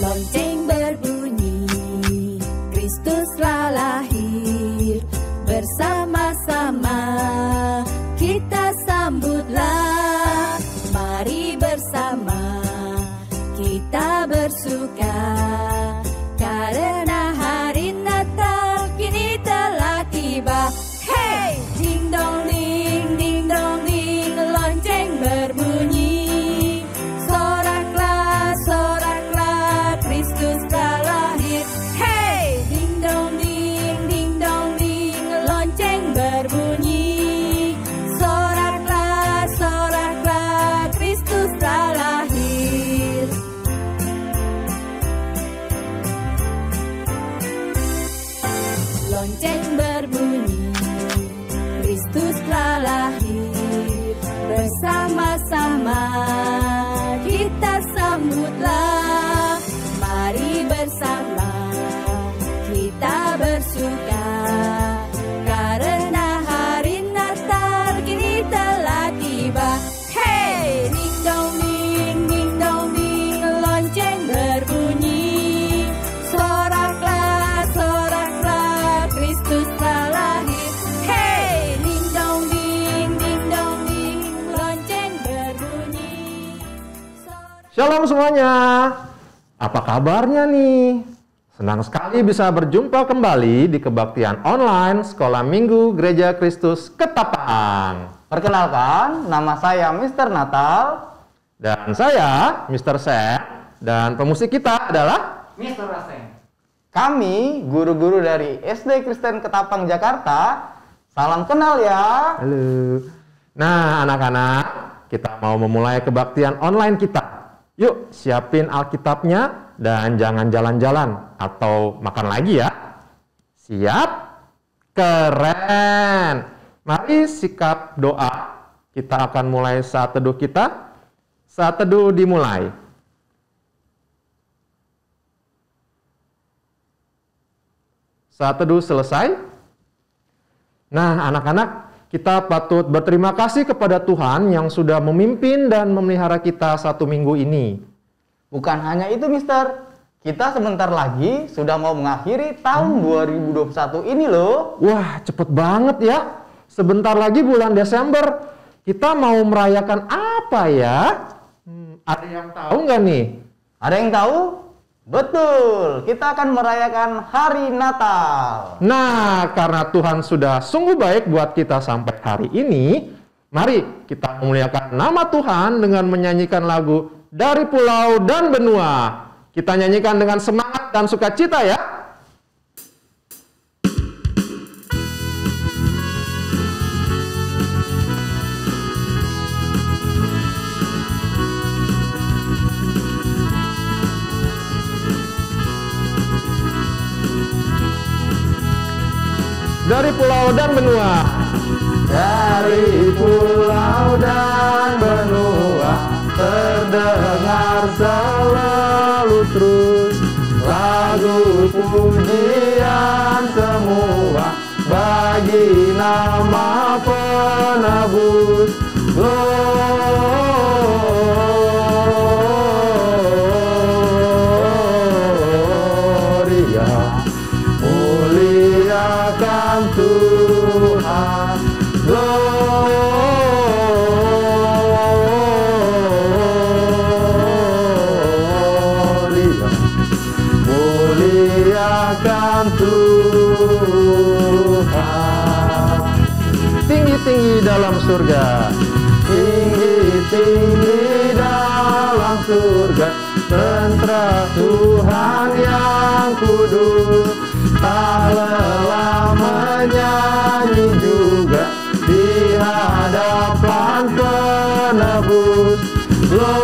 Lonceng berbunyi, Kristuslah lahir. Bersama-sama kita sambutlah. Mari bersama kita bersuka, karena hari Natal kini telah tiba. Hey! Ding dong ding, lonceng berbunyi. Soraklah, soraklah, Kristus telah lahir. Hey! Ding dong ding, lonceng berbunyi. Soraklah, soraklah, Kristus telah lahir. Lonceng berbunyi, Kristus telah lahir. Bersama-sama kita sambutlah. Mari bersama kita bersuka, karena hari Natal kini telah tiba. Hey! Ding dong ding, lonceng berbunyi. Soraklah, soraklah, Kristus telah lahir. Hey! Ding dong ding, lonceng berbunyi. Shalom semuanya, apa kabarnya nih? Senang sekali bisa berjumpa kembali di kebaktian online Sekolah Minggu Gereja Kristus Ketapang. Perkenalkan, nama saya Mr. Natal. Dan saya, Mr. Sam, dan pemusik kita adalah Mr. Raseng. Kami, guru-guru dari SD Kristen Ketapang, Jakarta. Salam kenal ya. Halo. Nah, anak-anak, kita mau memulai kebaktian online kita. Yuk, siapin Alkitabnya dan jangan jalan-jalan atau makan lagi ya. Siap? Keren. Mari sikap doa. Kita akan mulai saat teduh kita. Saat teduh dimulai. Saat teduh selesai. Nah, anak-anak, kita patut berterima kasih kepada Tuhan yang sudah memimpin dan memelihara kita satu minggu ini. Bukan hanya itu, Mister. Kita sebentar lagi sudah mau mengakhiri tahun 2021 ini loh. Wah, cepet banget ya. Sebentar lagi bulan Desember. Kita mau merayakan apa ya? Ada yang tahu nggak nih? Ada yang tahu? Betul, kita akan merayakan hari Natal. Nah, karena Tuhan sudah sungguh baik buat kita sampai hari ini, mari kita memuliakan nama Tuhan dengan menyanyikan lagu Dari Pulau dan Benua. Kita nyanyikan dengan semangat dan sukacita ya. Dari pulau dan benua. Dari pulau dan benua terdengar selalu terus lagu pujian semua bagi nama penebus. Gloria, muliakan Tuhan. Gloria, muliakan Tuhan. Tinggi-tinggi dalam surga. Tinggi-tinggi dalam surga, tentara Tuhan yang kudus. Tak lelah menyanyi juga di hadapan penebus. Gloria,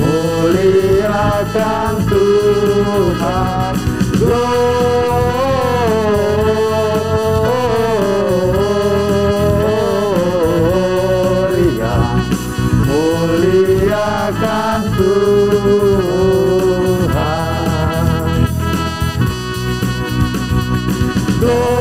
muliakan Tuhan. Gloria, muliakan Tuhan. Gloria.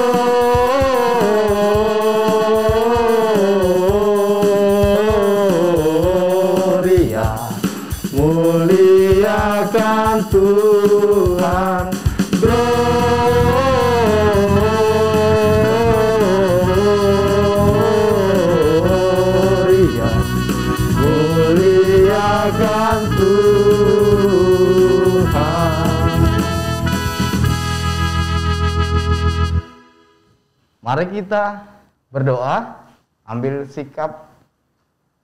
kita berdoa, ambil sikap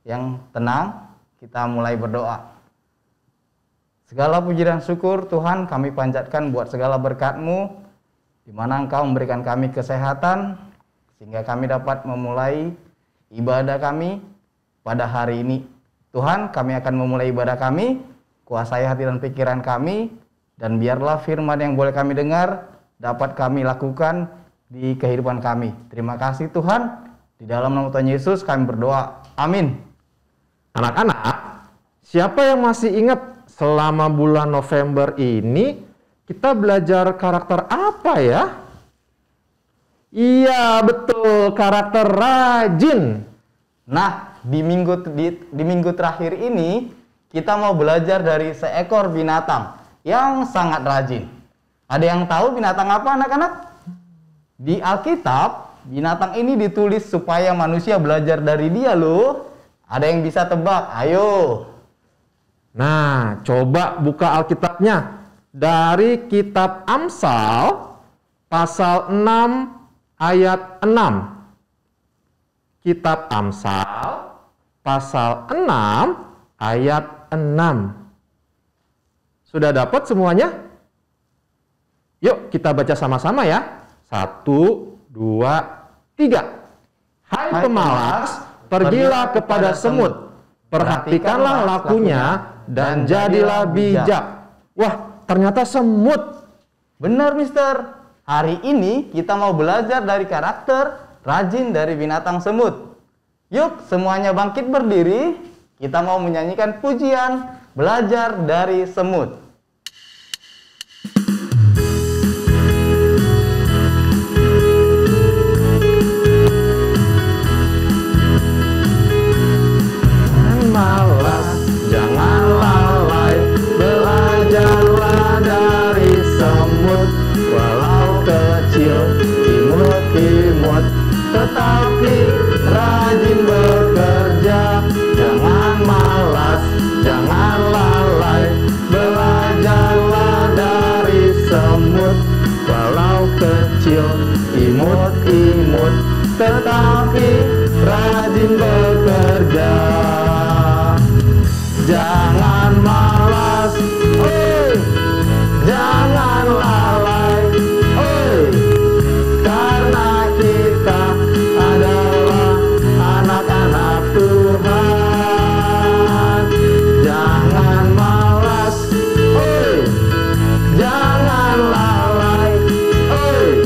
yang tenang, kita mulai berdoa. Segala puji dan syukur Tuhan kami panjatkan buat segala berkat-Mu, di mana Engkau memberikan kami kesehatan, sehingga kami dapat memulai ibadah kami pada hari ini. Tuhan, kami akan memulai ibadah kami, kuasai hati dan pikiran kami, dan biarlah firman yang boleh kami dengar dapat kami lakukan di kehidupan kami. Terima kasih Tuhan, di dalam nama Tuhan Yesus kami berdoa. Amin. Anak-anak, siapa yang masih ingat selama bulan November ini kita belajar karakter apa ya? Iya, betul, karakter rajin. Nah, di minggu terakhir ini kita mau belajar dari seekor binatang yang sangat rajin. Ada yang tahu binatang apa, anak-anak? Di Alkitab, binatang ini ditulis supaya manusia belajar dari dia loh. Ada yang bisa tebak? Ayo. Nah, coba buka Alkitabnya dari kitab Amsal pasal 6 ayat 6. Kitab Amsal pasal 6 ayat 6. Sudah dapat semuanya? Yuk kita baca sama-sama ya. 1, 2, 3. Hai pemalas, pergilah kepada semut, perhatikanlah lakunya, dan jadilah bijak. Wah, ternyata semut. Benar, Mister. Hari ini kita mau belajar dari karakter rajin dari binatang semut. Yuk, semuanya bangkit berdiri. Kita mau menyanyikan pujian belajar dari semut. Malas, jangan lalai, belajarlah dari semut. Walau kecil, imut-imut, tetapi rajin bekerja. Jangan malas, jangan lalai, belajarlah dari semut. Walau kecil, imut-imut, tetapi rajin bekerja. Jangan malas, oi, jangan lalai, oi, karena kita adalah anak-anak Tuhan. Jangan malas, oi, jangan lalai, oi,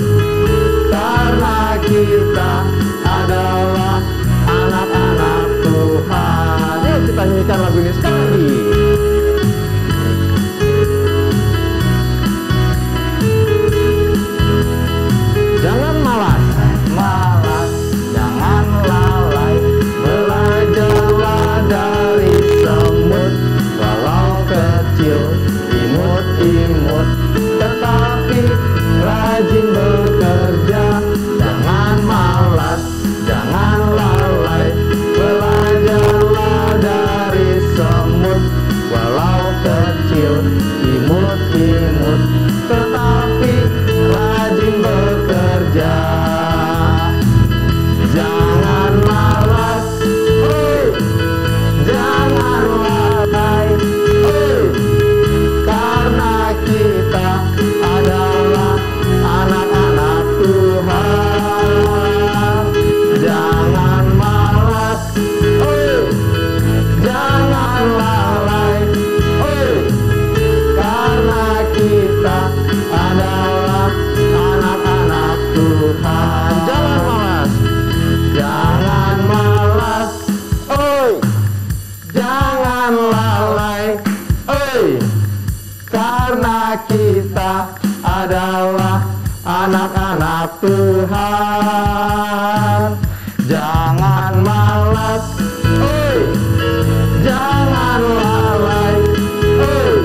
karena kita adalah anak-anak Tuhan. Yuk kita nyanyikan lagu ini sekali. Jangan malas, Malas, jangan lalai, belajarlah dari semut. Walau kecil, imut-imut, tetapi rajin bekerja. Jangan malas, jangan lalai, belajarlah dari semut. Walau kecil, imut-imut, tetapi rajin bekerja. Jangan malas, oi, jangan lalai, oi, karena kita adalah anak-anak Tuhan. Jangan malas, oi, jangan lalai, oi, karena kita adalah anak-anak Tuhan. Jangan malas, jangan malas, oi, jangan lalai, oi, karena kita adalah anak-anak Tuhan. Jangan malas, oi, jangan lalai, oi,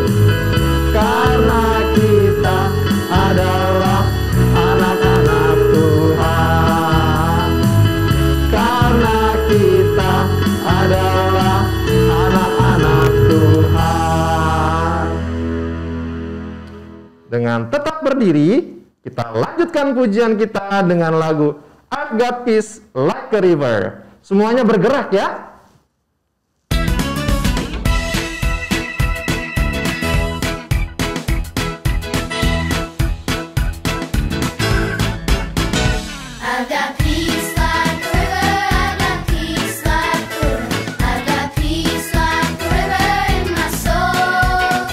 karena kita adalah anak-anak Tuhan. Karena kita adalah anak-anak Tuhan. Dengan tetap berdiri, kita lanjutkan pujian kita dengan lagu I've got peace like a river. Semuanya bergerak ya. I've got peace like a river, I've got peace like a river, I've got peace like a river in my soul.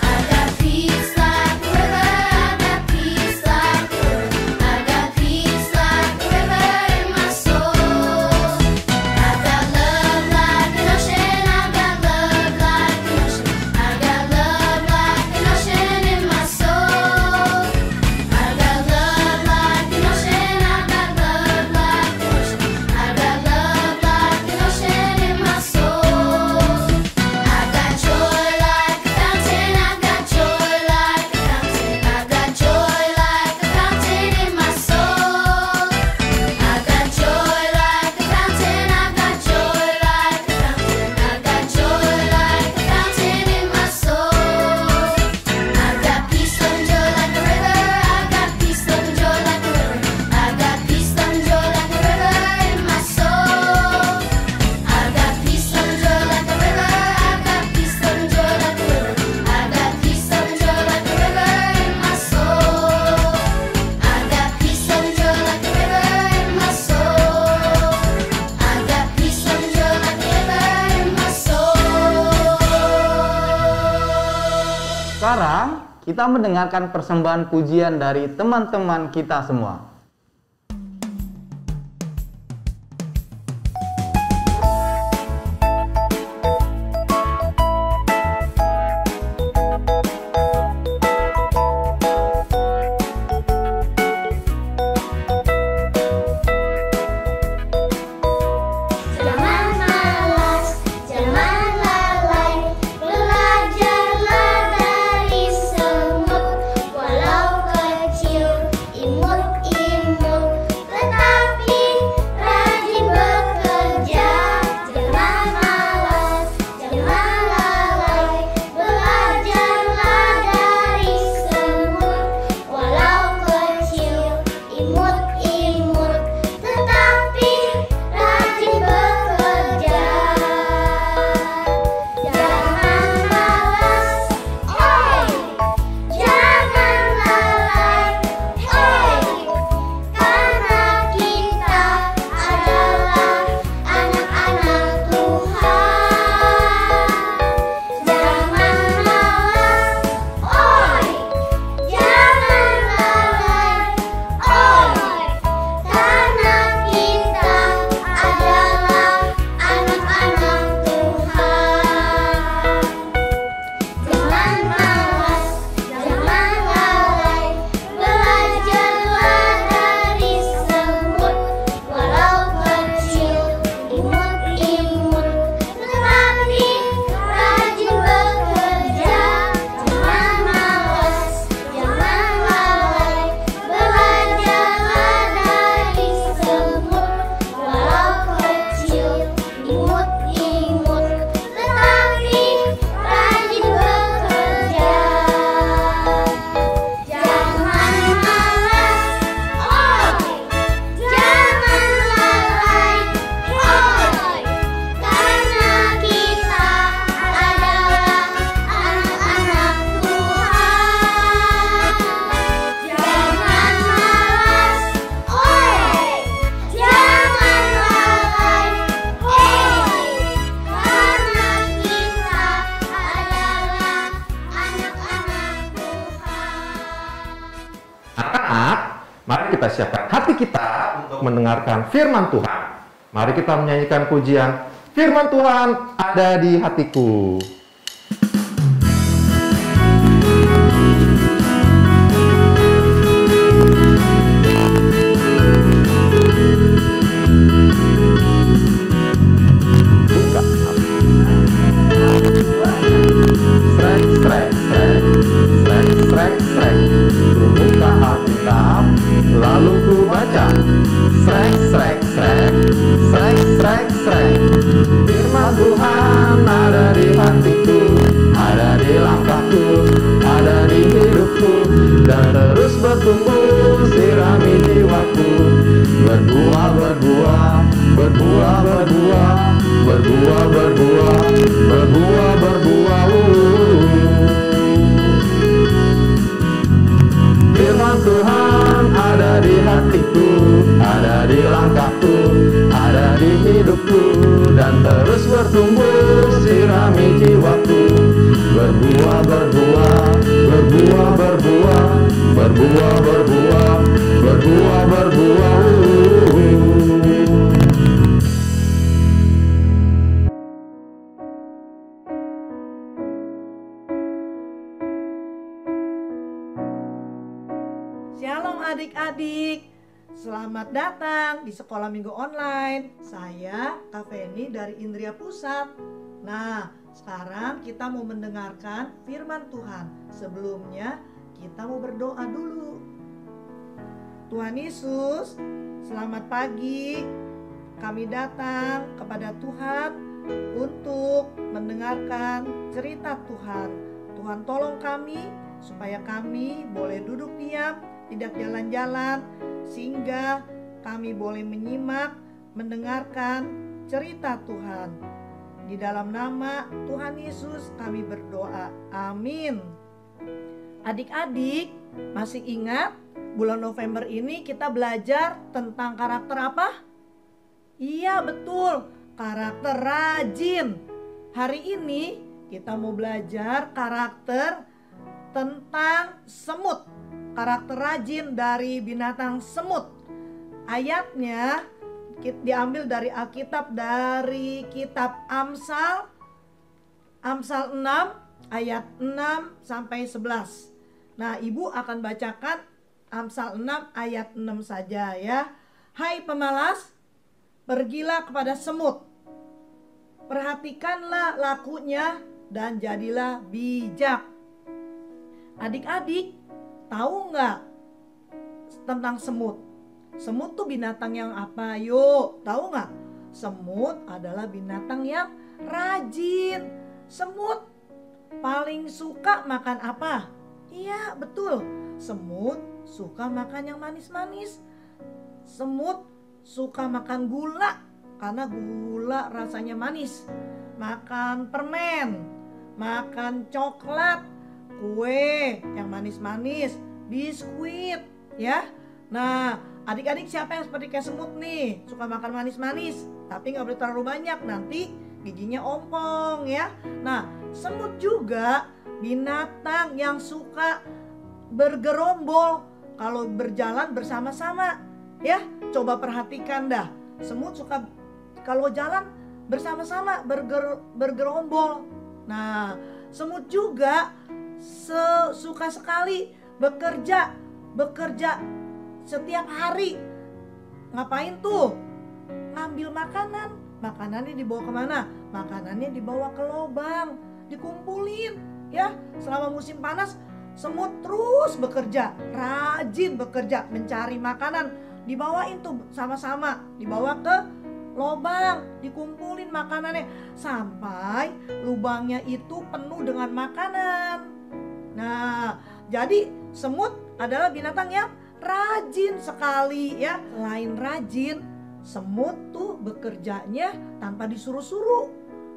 I've got peace like a river, I've got peace like a river, I've got peace like a river in my soul. I've got love like an ocean, I've got love like an ocean, I've got love like an ocean in my soul. I've got love like an ocean, I've got love like an ocean, I've got love like an ocean in my soul. I've got joy like a fountain, I've got joy like a fountain, I've got joy like a fountain in my soul. I've got joy like a fountain, I've got joy like a fountain, I've got joy like a fountain in my soul. I've got peace, love, and joy like a river, I've got peace, love, and joy like a river, I've got peace, love, and joy like a river in my soul. I've got peace, love, and joy like a river, I've got peace, love, and joy like a river, I've got peace, love, and joy like a river in my soul. I've got peace, love, and joy like a river in my soul. I've got peace, love, and joy like a river in my soul. Sekarang kita mendengarkan persembahan pujian dari teman-teman kita semua. Jangan malas, jangan lalai, belajarlah dari semut, walau kecil, imut-imut, tetapi rajin bekerja. Jangan malas, jangan lalai, belajarlah dari semut, walau kecil, imut-imut, tetapi rajin bekerja. Jangan malas, jangan lalai, karena kita adalah anak-anak Tuhan. Jangan malas, jangan lalai, karena kita adalah anak-anak Tuhan. Jangan malas, jangan lalai, belajarlah dari semut, walau kecil, imut-imut, tetapi rajin bekerja. Jangan malas, jangan lalai, belajarlah dari semut, walau kecil, imut-imut, tetapi rajin bekerja. Jangan malas, jangan lalai, karena kita adalah anak-anak Tuhan. Jangan malas, jangan lalai, karena kita adalah anak-anak Tuhan. Anak-anak, mari kita siapkan hati kita untuk mendengarkan firman Tuhan. Mari kita menyanyikan pujian firman Tuhan ada di hatiku. Buka. Srek, srek, srek, srek, srek, srek. Ku buka Alkitab, lalu ku baca. Srek, srek, srek, srek, srek, srek. Firman Tuhan ada di hatiku, ada di langkahku, ada di hidupku, dan terus bertumbuh sirami jiwaku. Berbuah berbuah, berbuah, berbuah, berbuah, berbuah, berbuah, berbuah. Firman Tuhan ada di hatiku, ada di langkahku, ada di hidupku, dan terus bertumbuh sirami jiwaku. Berbuah, berbuah, berbuah, berbuah, berbuah, berbuah, berbuah, berbuah. Shalom adik-adik, selamat datang di Sekolah Minggu Online. Saya Kak Feni dari Indria Pusat. Nah, sekarang kita mau mendengarkan firman Tuhan. Sebelumnya kita mau berdoa dulu. Tuhan Yesus, selamat pagi. Kami datang kepada Tuhan untuk mendengarkan cerita Tuhan. Tuhan tolong kami supaya kami boleh duduk diam, tidak jalan-jalan, sehingga kami boleh menyimak, mendengarkan cerita Tuhan. Di dalam nama Tuhan Yesus kami berdoa. Amin. Adik-adik, masih ingat bulan November ini kita belajar tentang karakter apa? Iya, betul, karakter rajin. Hari ini kita mau belajar karakter tentang semut. Karakter rajin dari binatang semut. Ayatnya diambil dari Alkitab, dari kitab Amsal 6 ayat 6 sampai 11. Nah, Ibu akan bacakan Amsal 6 ayat 6 saja ya. Hai pemalas, pergilah kepada semut. Perhatikanlah lakunya dan jadilah bijak. Adik-adik, tahu nggak tentang semut? Semut tuh binatang yang apa? Yuk, tahu nggak? Semut adalah binatang yang rajin. Semut paling suka makan apa? Iya, betul. Semut suka makan yang manis-manis. Semut suka makan gula karena gula rasanya manis. Makan permen, makan coklat, kue yang manis-manis, biskuit ya. Nah, adik-adik siapa yang seperti kayak semut nih, suka makan manis-manis, tapi nggak boleh terlalu banyak, nanti giginya ompong ya. Nah, semut juga binatang yang suka bergerombol kalau berjalan bersama-sama ya. Coba perhatikan dah, semut suka kalau jalan bersama-sama bergerombol. Nah, semut juga suka sekali bekerja setiap hari. Ngapain tuh? Ngambil makanan. Makanannya dibawa kemana? Makanannya dibawa ke lubang, dikumpulin ya. Selama musim panas semut terus bekerja, rajin bekerja mencari makanan. Dibawain tuh sama-sama, dibawa ke lubang, dikumpulin makanannya sampai lubangnya itu penuh dengan makanan. Nah, jadi semut adalah binatang yang rajin sekali ya. Selain rajin, semut tuh bekerjanya tanpa disuruh-suruh.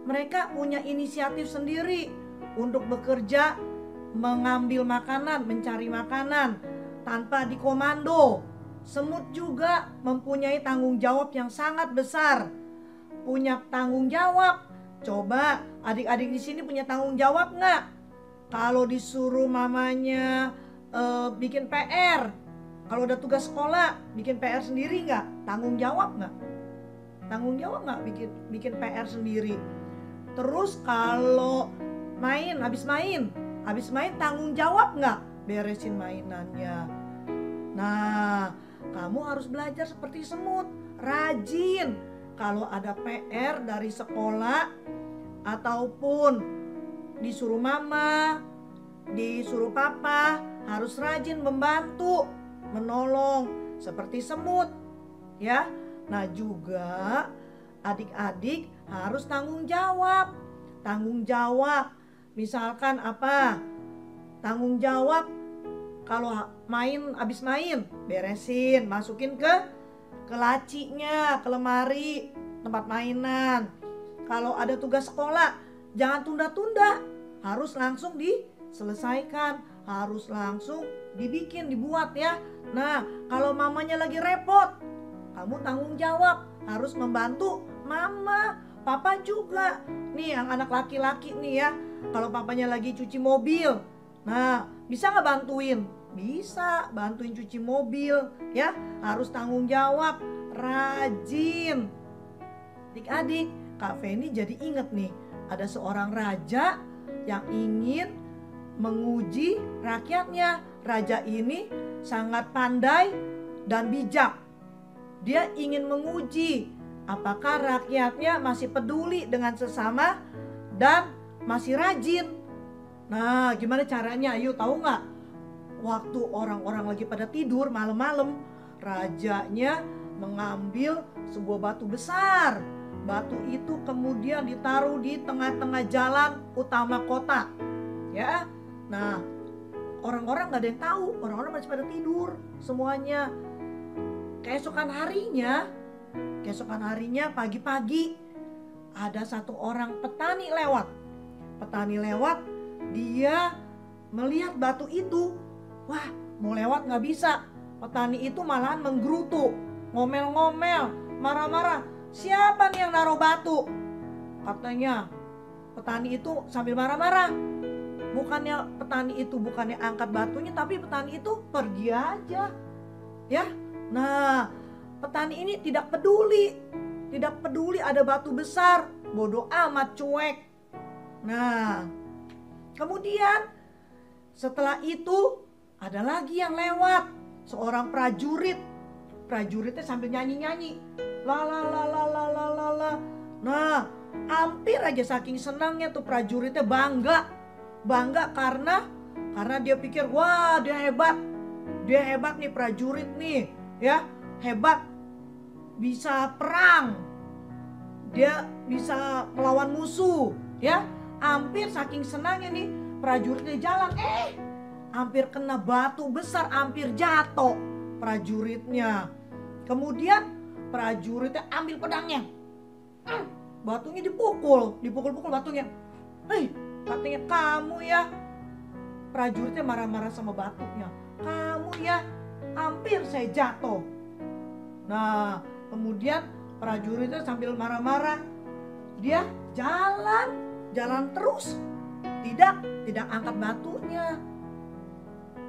Mereka punya inisiatif sendiri untuk bekerja, mengambil makanan, mencari makanan tanpa dikomando. Semut juga mempunyai tanggung jawab yang sangat besar. Punya tanggung jawab. Coba adik-adik di sini punya tanggung jawab nggak? Kalau disuruh mamanya bikin PR, kalau udah tugas sekolah, bikin PR sendiri nggak? Tanggung jawab nggak? Tanggung jawab nggak bikin PR sendiri? Terus kalau habis main tanggung jawab nggak? Beresin mainannya. Nah, kamu harus belajar seperti semut, rajin. Kalau ada PR dari sekolah ataupun disuruh mama, disuruh papa, harus rajin membantu, menolong seperti semut ya. Nah, juga adik-adik harus tanggung jawab. Tanggung jawab misalkan apa? Tanggung jawab kalau habis main, beresin, masukin ke ke lacinya, ke lemari, tempat mainan. Kalau ada tugas sekolah, jangan tunda-tunda. Harus langsung diselesaikan, harus langsung dibuat ya. Nah, kalau mamanya lagi repot, kamu tanggung jawab, harus membantu mama, papa juga. Nih yang anak laki-laki nih ya, kalau papanya lagi cuci mobil, nah bisa nggak bantuin? Bisa, bantuin cuci mobil ya, harus tanggung jawab, rajin. Adik-adik, Kak Feni jadi inget nih, ada seorang raja yang ingin menguji rakyatnya. Raja ini sangat pandai dan bijak. Dia ingin menguji apakah rakyatnya masih peduli dengan sesama dan masih rajin. Nah, gimana caranya? Ayo, tahu nggak? Waktu orang-orang lagi pada tidur malam-malam, rajanya mengambil sebuah batu besar. Batu itu kemudian ditaruh di tengah-tengah jalan utama kota. Ya, nah orang-orang nggak ada yang tahu, orang-orang masih pada tidur semuanya. Keesokan harinya pagi-pagi ada satu orang petani lewat. Dia melihat batu itu. Wah, mau lewat nggak bisa. Petani itu malahan menggerutu, ngomel-ngomel, marah-marah. Siapa nih yang naruh batu? Katanya petani itu sambil marah-marah. Petani itu bukannya angkat batunya, tapi petani itu pergi aja. Ya, nah petani ini tidak peduli ada batu besar, bodoh amat, cuek. Nah, kemudian setelah itu ada lagi yang lewat, seorang prajurit. Prajuritnya sambil nyanyi-nyanyi. La la la la la la la la. Nah, hampir aja saking senangnya tuh prajuritnya bangga karena dia pikir, wah dia hebat nih prajurit nih, ya hebat, bisa perang, dia bisa melawan musuh, ya. Hampir saking senangnya nih prajuritnya jalan, hampir kena batu besar, hampir jatuh prajuritnya. Kemudian prajuritnya ambil pedangnya, batunya dipukul batunya. Katanya, kamu ya, prajuritnya marah-marah sama batunya. Kamu ya, hampir saya jatuh. Nah, kemudian prajuritnya sambil marah-marah, dia jalan terus, tidak angkat batunya.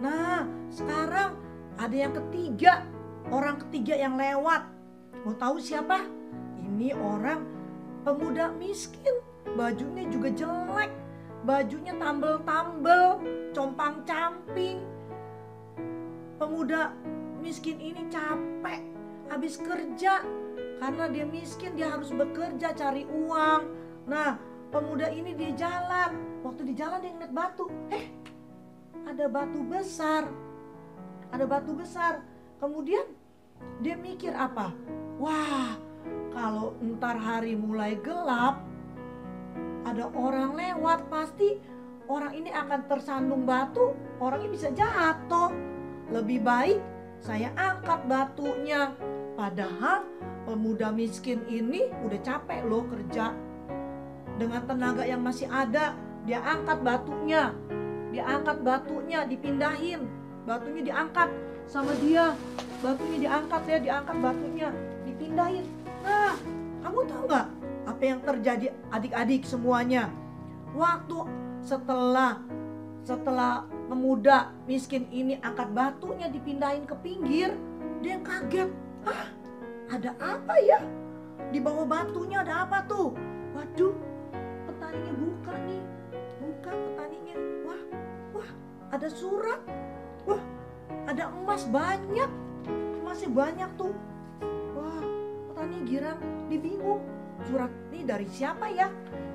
Nah, sekarang ada yang ketiga, orang ketiga yang lewat. Mau tahu siapa? Ini orang pemuda miskin, bajunya juga jelek, bajunya tambel-tambel, compang-camping. Pemuda miskin ini capek, habis kerja. Karena dia miskin, dia harus bekerja cari uang. Nah, pemuda ini dia jalan. Waktu di jalan dia ngeliat batu. Ada batu besar. Kemudian dia mikir apa? Wah, kalau ntar hari mulai gelap, ada orang lewat, pasti orang ini akan tersandung batu, orangnya bisa jatuh. Lebih baik saya angkat batunya. Padahal pemuda miskin ini udah capek loh kerja. Dengan tenaga yang masih ada, dia angkat batunya. Dipindahin. Batunya diangkat sama dia. Diangkat batunya, dipindahin. Nah, kamu tahu nggak apa yang terjadi adik-adik semuanya? Waktu setelah pemuda miskin ini angkat batunya dipindahin ke pinggir, dia kaget. Ada apa ya? Di bawah batunya ada apa tuh? Waduh, petaninya buka petaninya. Wah, ada surat. Wah, ada emas banyak. Emasnya banyak tuh. Wah, petani girang, dia bingung. Surat ini dari siapa ya?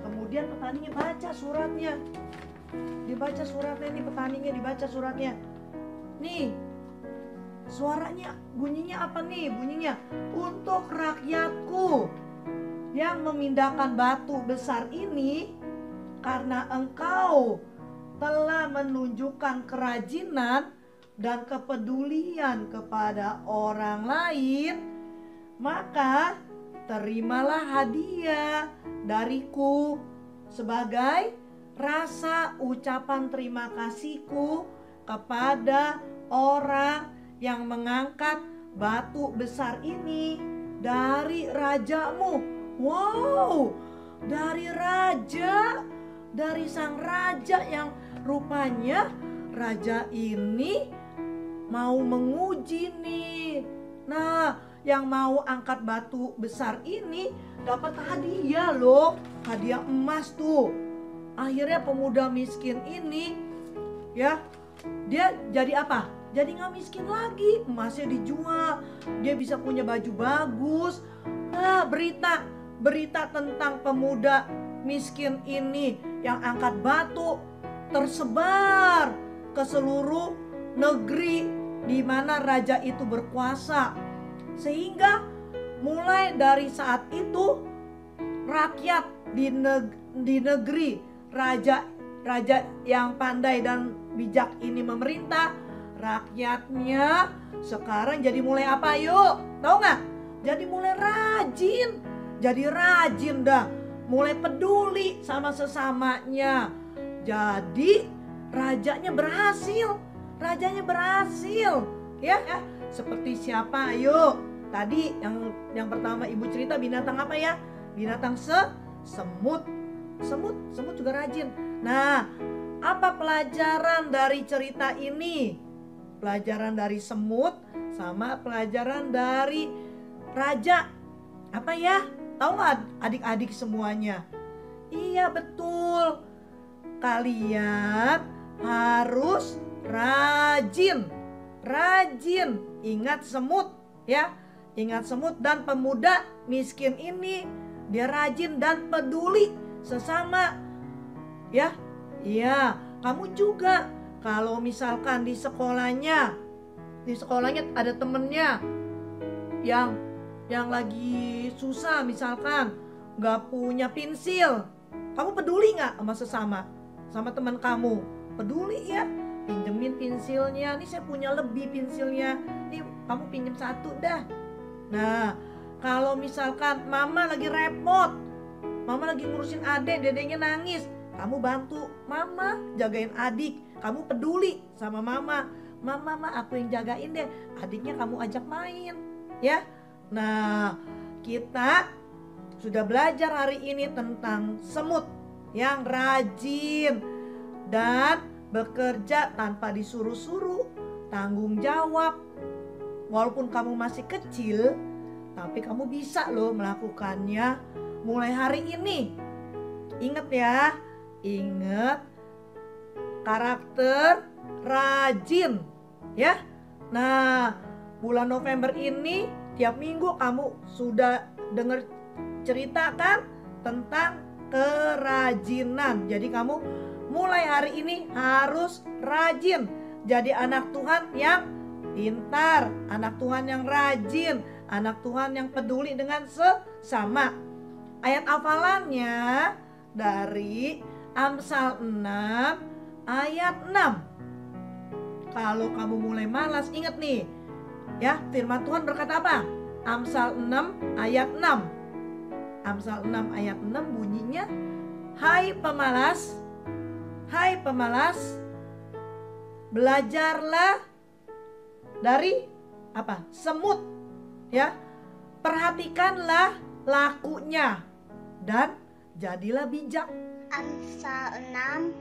Kemudian petaninya baca suratnya. Petaninya dibaca suratnya. Nih, suaranya bunyinya apa nih? Bunyinya, untuk rakyatku yang memindahkan batu besar ini, karena engkau telah menunjukkan kerajinan dan kepedulian kepada orang lain, maka terimalah hadiah dariku sebagai rasa ucapan terima kasihku kepada orang yang mengangkat batu besar ini dari rajamu. Wow, dari raja, dari sang raja yang rupanya raja ini mau menguji nih. Nah, yang mau angkat batu besar ini dapat hadiah loh, hadiah emas tuh. Akhirnya pemuda miskin ini ya, dia jadi apa? Jadi nggak miskin lagi, emasnya dijual, dia bisa punya baju bagus. Nah, berita tentang pemuda miskin ini yang angkat batu tersebar ke seluruh negeri di mana raja itu berkuasa. Sehingga mulai dari saat itu rakyat di negeri raja yang pandai dan bijak ini memerintah, rakyatnya sekarang jadi mulai apa yuk? Tahu nggak? Jadi mulai rajin. Jadi rajin dah. Mulai peduli sama sesamanya. Jadi rajanya berhasil. Rajanya berhasil. Ya, seperti siapa? Ayo. Tadi yang pertama ibu cerita binatang apa ya? Binatang semut. Semut juga rajin. Nah, apa pelajaran dari cerita ini? Pelajaran dari semut sama pelajaran dari raja. Apa ya? Tahu nggak adik-adik semuanya? Iya betul. Kalian harus rajin. Rajin. Ingat semut ya. Ingat semut dan pemuda miskin ini. Dia rajin dan peduli sesama. Ya. Iya, kamu juga. Kalau misalkan di sekolahnya ada temennya yang lagi susah, misalkan nggak punya pensil, kamu peduli nggak sama teman kamu? Peduli ya, pinjemin pensilnya. Nih saya punya lebih pensilnya, nih kamu pinjem satu dah. Nah, kalau misalkan mama lagi repot, mama lagi ngurusin adik, dedeknya nangis, kamu bantu mama jagain adik. Kamu peduli sama mama. Mama, aku yang jagain deh. Adiknya kamu ajak main. Ya. Nah, kita sudah belajar hari ini tentang semut yang rajin dan bekerja tanpa disuruh-suruh, tanggung jawab. Walaupun kamu masih kecil, tapi kamu bisa loh melakukannya mulai hari ini. Ingat ya, ingat karakter rajin ya. Nah, bulan November ini tiap minggu kamu sudah dengar cerita kan tentang kerajinan. Jadi kamu mulai hari ini harus rajin. Jadi anak Tuhan yang pintar, anak Tuhan yang rajin, anak Tuhan yang peduli dengan sesama. Ayat hafalannya dari Amsal 6 ayat 6. Kalau kamu mulai malas, ingat nih ya, firman Tuhan berkata apa? Amsal 6 ayat 6. Amsal 6 ayat 6 bunyinya, hai pemalas, belajarlah dari apa? Semut ya. Perhatikanlah lakunya dan jadilah bijak. Amsal 6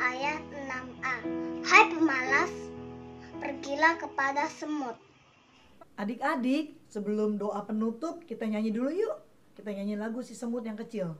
ayat 6a. Hai pemalas, pergilah kepada semut. Adik-adik, sebelum doa penutup kita nyanyi dulu yuk. Kita nyanyi lagu si semut yang kecil.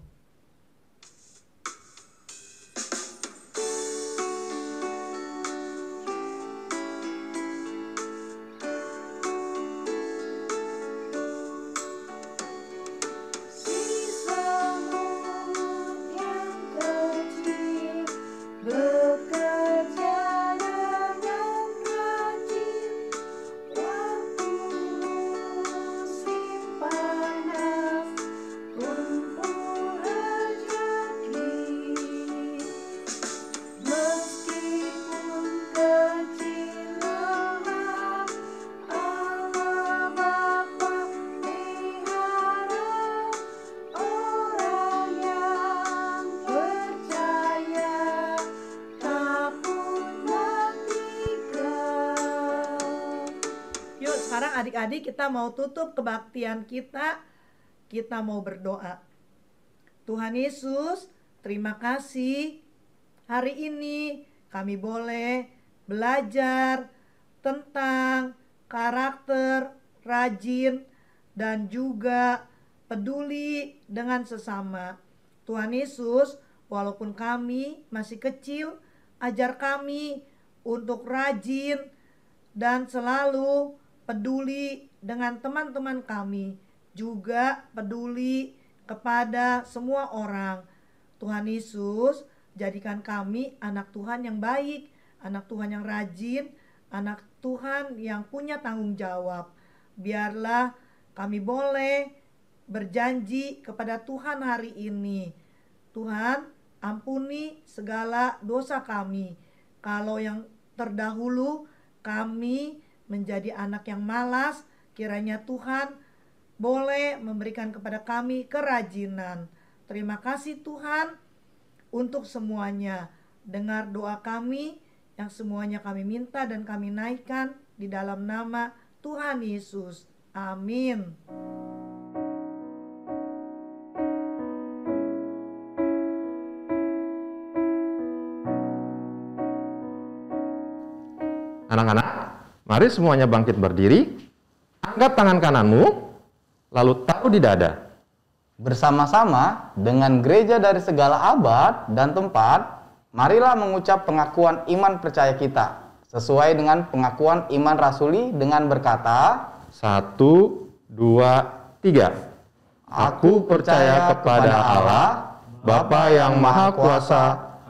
Panas, kumpul adik-adik kita mau tutup kebaktian kita mau berdoa. Tuhan Yesus, terima kasih hari ini kami boleh belajar tentang karakter rajin dan juga peduli dengan sesama. Tuhan Yesus, walaupun kami masih kecil, ajar kami untuk rajin dan selalu peduli dengan teman-teman kami, juga peduli kepada semua orang. Tuhan Yesus, jadikan kami anak Tuhan yang baik, anak Tuhan yang rajin, anak Tuhan yang punya tanggung jawab. Biarlah kami boleh berjanji kepada Tuhan hari ini. Tuhan, ampuni segala dosa kami. Kalau yang terdahulu kami menjadi anak yang malas, kiranya Tuhan boleh memberikan kepada kami kerajinan. Terima kasih Tuhan untuk semuanya. Dengar doa kami yang semuanya kami minta dan kami naikkan di dalam nama Tuhan Yesus. Amin. Anak-anak, mari semuanya bangkit berdiri, angkat tangan kananmu, lalu taruh di dada. Bersama-sama dengan gereja dari segala abad dan tempat, marilah mengucap pengakuan iman percaya kita sesuai dengan pengakuan iman rasuli dengan berkata, 1, 2, 3. Aku percaya kepada Allah, Bapa yang Maha Kuasa,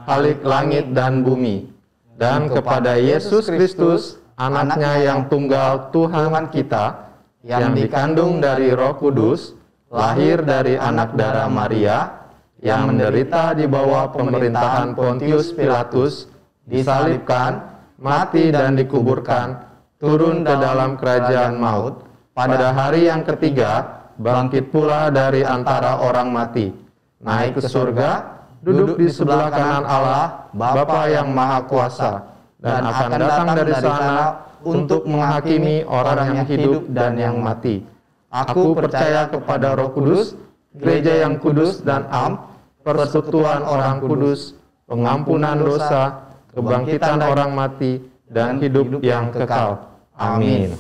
Khalik langit dan bumi, dan kepada Yesus Kristus, Anaknya yang tunggal Tuhan kita, yang dikandung dari Roh Kudus, lahir dari anak darah Maria, yang menderita di bawah pemerintahan Pontius Pilatus, disalibkan, mati dan dikuburkan, turun ke dalam kerajaan maut, pada hari yang ketiga bangkit pula dari antara orang mati, naik ke surga, duduk di sebelah kanan Allah, Bapa yang Maha Kuasa, dan akan datang dari sana untuk menghakimi orang yang hidup dan yang mati. Aku percaya kepada Roh Kudus, gereja yang kudus dan am, persekutuan orang kudus, pengampunan dosa, kebangkitan orang mati, dan hidup yang kekal. Amin.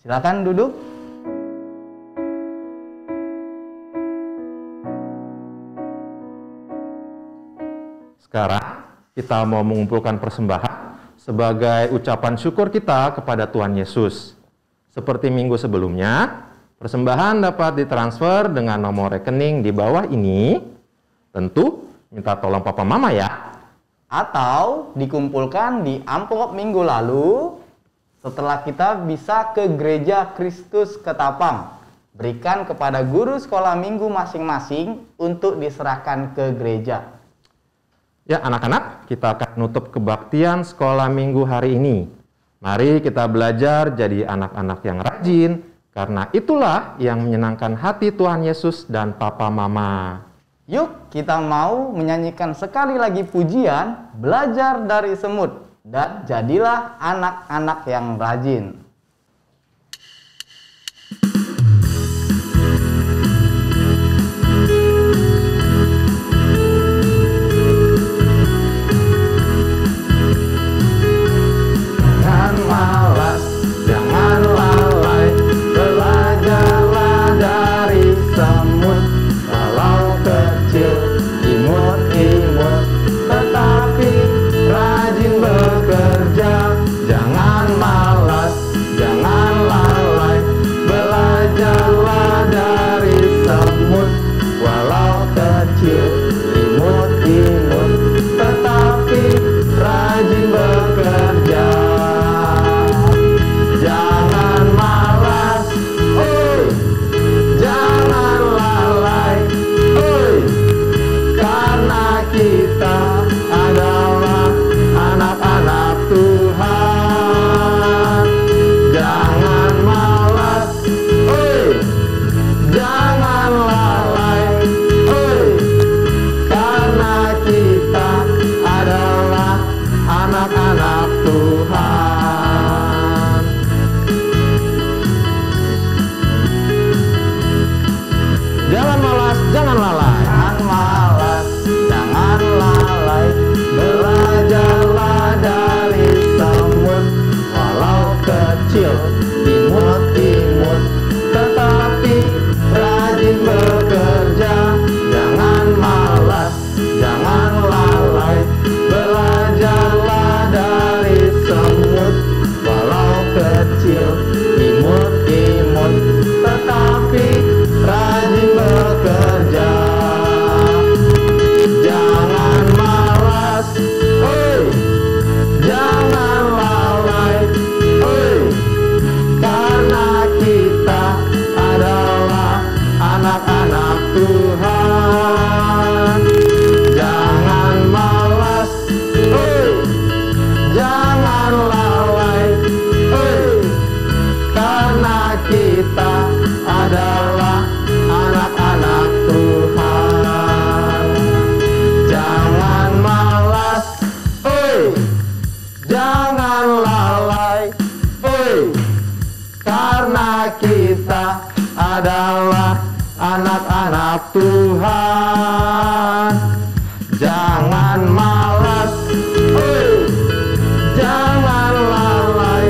Silakan duduk. Sekarang kita mau mengumpulkan persembahan sebagai ucapan syukur kita kepada Tuhan Yesus. Seperti minggu sebelumnya, persembahan dapat ditransfer dengan nomor rekening di bawah ini. Tentu minta tolong papa mama ya. Atau dikumpulkan di amplop minggu lalu setelah kita bisa ke gereja Kristus Ketapang. Berikan kepada guru sekolah minggu masing-masing untuk diserahkan ke gereja. Ya anak-anak, kita akan nutup kebaktian sekolah minggu hari ini. Mari kita belajar jadi anak-anak yang rajin, karena itulah yang menyenangkan hati Tuhan Yesus dan papa mama. Yuk kita mau menyanyikan sekali lagi pujian Belajar dari Semut, dan jadilah anak-anak yang rajin. Jangan malas, jangan lalai, belajarlah dari semut. Walau kecil, imut-imut, tetapi rajin bekerja. Jangan malas, jangan lalai, belajarlah dari semut. Walau kecil, imut-imut, tetapi rajin bekerja. Jangan malas, oi, jangan lalai, oi, karena kita adalah anak-anak Tuhan. Jangan malas, oi, jangan lalai, oi, karena kita adalah anak-anak Tuhan. malas, jangan lalai. Jangan malas, jangan lalai, belajarlah dari semut, walau kecil, imut-imut, tetapi rajin bekerja. Jangan malas, jangan lalai, belajarlah dari semut, walau kecil, imut-imut, tetapi rajin bekerja. Jangan malas, oi, jangan lalai, oi, karena kita adalah anak-anak Tuhan. Jangan malas, oi, jangan lalai, oi, karena kita adalah anak-anak Tuhan. Jangan malas, oi, jangan lalai, oi, karena kita adalah anak-anak Tuhan. Jangan malas, oi, jangan lalai,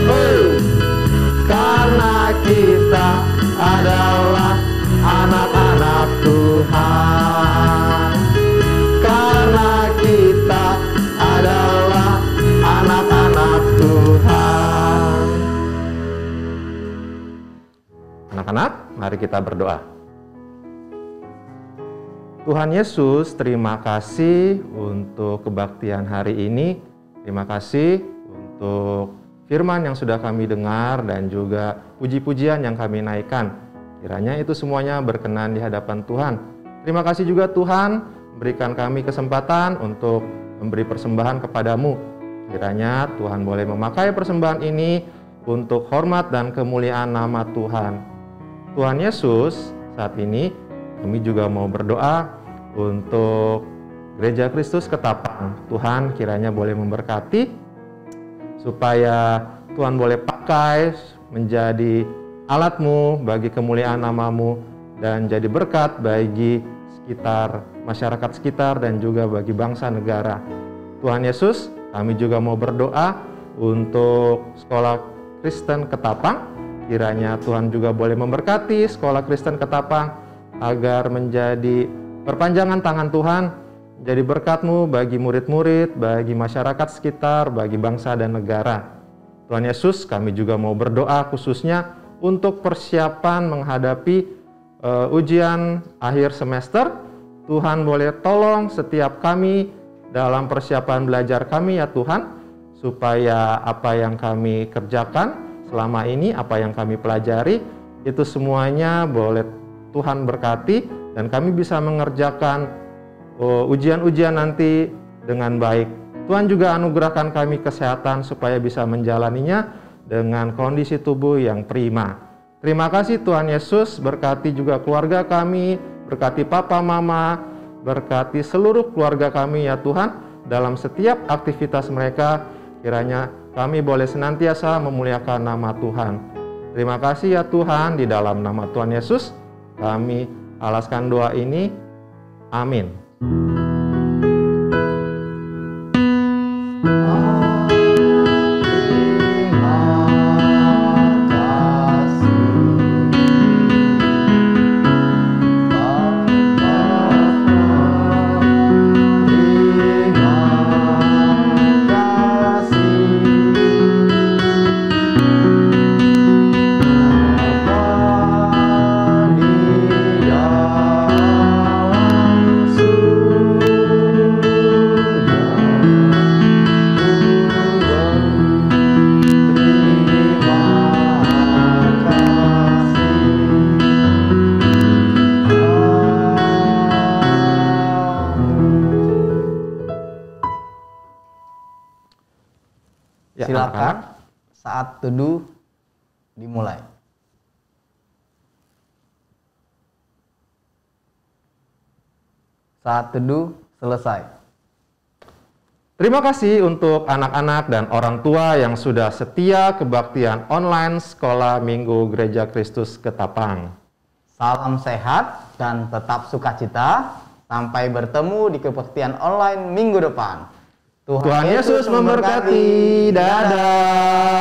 oi, karena kita adalah anak-anak Tuhan. Karena kita adalah anak-anak Tuhan. Anak-anak, mari kita berdoa. Tuhan Yesus, terima kasih untuk kebaktian hari ini. Terima kasih untuk firman yang sudah kami dengar dan juga puji-pujian yang kami naikkan. Kiranya itu semuanya berkenan di hadapan Tuhan. Terima kasih juga Tuhan berikan kami kesempatan untuk memberi persembahan kepadamu. Kiranya Tuhan boleh memakai persembahan ini untuk hormat dan kemuliaan nama Tuhan. Tuhan Yesus, saat ini kami juga mau berdoa untuk Gereja Kristus Ketapang. Tuhan kiranya boleh memberkati supaya Tuhan boleh pakai menjadi alat-Mu bagi kemuliaan nama-Mu dan jadi berkat bagi sekitar masyarakat sekitar dan juga bagi bangsa negara. Tuhan Yesus, kami juga mau berdoa untuk Sekolah Kristen Ketapang. Kiranya Tuhan juga boleh memberkati Sekolah Kristen Ketapang agar menjadi perpanjangan tangan Tuhan, jadi berkat-Mu bagi murid-murid, bagi masyarakat sekitar, bagi bangsa dan negara. Tuhan Yesus, kami juga mau berdoa khususnya untuk persiapan menghadapi ujian akhir semester. Tuhan boleh tolong setiap kami dalam persiapan belajar kami ya Tuhan, supaya apa yang kami kerjakan selama ini, apa yang kami pelajari, itu semuanya boleh Tuhan berkati dan kami bisa mengerjakan ujian-ujian nanti dengan baik. Tuhan juga anugerahkan kami kesehatan supaya bisa menjalaninya dengan kondisi tubuh yang prima. Terima kasih Tuhan Yesus, berkati juga keluarga kami, berkati papa mama, berkati seluruh keluarga kami ya Tuhan, dalam setiap aktivitas mereka, kiranya kami boleh senantiasa memuliakan nama Tuhan. Terima kasih ya Tuhan, di dalam nama Tuhan Yesus, kami alaskan doa ini. Amin. Silakan saat teduh dimulai. Saat teduh selesai. Terima kasih untuk anak-anak dan orang tua yang sudah setia kebaktian online Sekolah Minggu Gereja Kristus Ketapang. Salam sehat dan tetap sukacita. Sampai bertemu di kebaktian online minggu depan. Tuhan Yesus memberkati. Dadah.